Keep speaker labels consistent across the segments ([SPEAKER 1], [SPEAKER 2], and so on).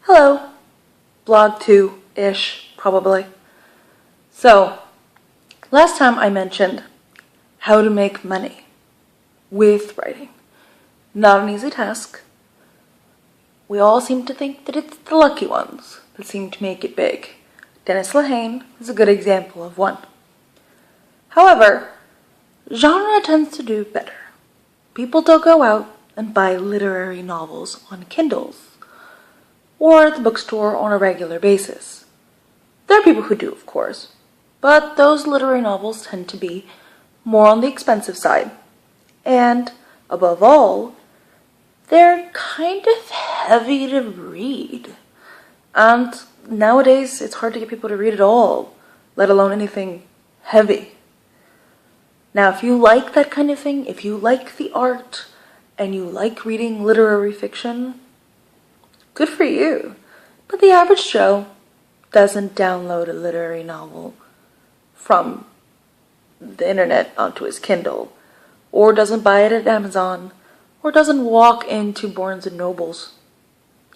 [SPEAKER 1] Hello. Blog 2-ish, probably. So, last time I mentioned how to make money with writing. Not an easy task. We all seem to think that it's the lucky ones that seem to make it big. Dennis Lehane is a good example of one. However, genre tends to do better. People don't go out and buy literary novels on Kindles or at the bookstore on a regular basis. There are people who do, of course, but those literary novels tend to be more on the expensive side. And, above all, they're kind of heavy to read. And nowadays, it's hard to get people to read at all, let alone anything heavy. Now, if you like that kind of thing, if you like the art, and you like reading literary fiction, good for you. But the average Joe doesn't download a literary novel from the internet onto his Kindle, or doesn't buy it at Amazon, or doesn't walk into Barnes & Nobles.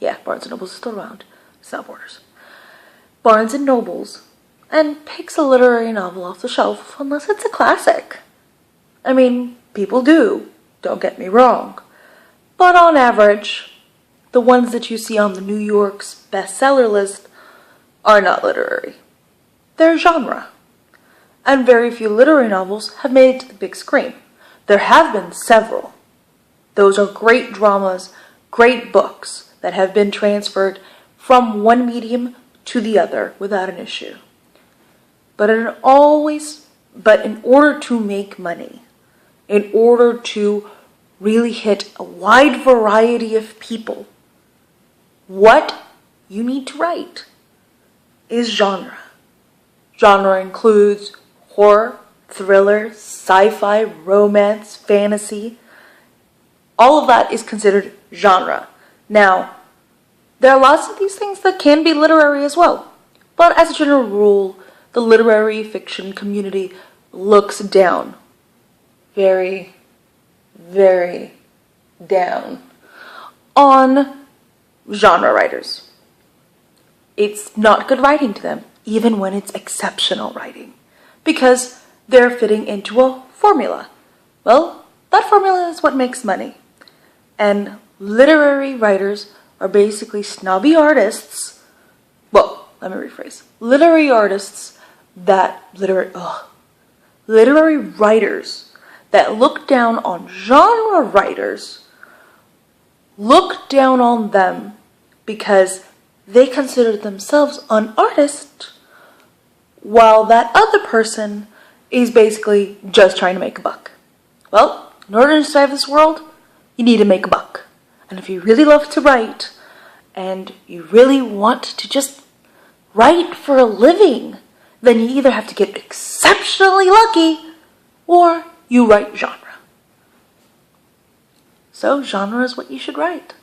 [SPEAKER 1] Yeah, Barnes & Nobles is still around. It's not Borders. Barnes & Nobles, and picks a literary novel off the shelf unless it's a classic. I mean, people do, don't get me wrong. But on average, the ones that you see on the New York's bestseller list are not literary. They're genre. And very few literary novels have made it to the big screen. There have been several. Those are great dramas, great books that have been transferred from one medium to the other without an issue. But in order to make money, in order to really hit a wide variety of people, what you need to write is genre. Genre includes horror, thriller, sci-fi, romance, fantasy. All of that is considered genre. Now, there are lots of these things that can be literary as well. But as a general rule, the literary fiction community looks down. Very, very down on genre writers. It's not good writing to them, even when it's exceptional writing, because they're fitting into a formula. Well, that formula is what makes money. And literary writers are basically snobby artists. Well, let me rephrase. Literary writers that look down on genre writers, look down on them because they consider themselves an artist, while that other person is basically just trying to make a buck. Well, in order to survive this world, you need to make a buck. And if you really love to write, and you really want to just write for a living, then you either have to get exceptionally lucky, or you write genre. So genre is what you should write.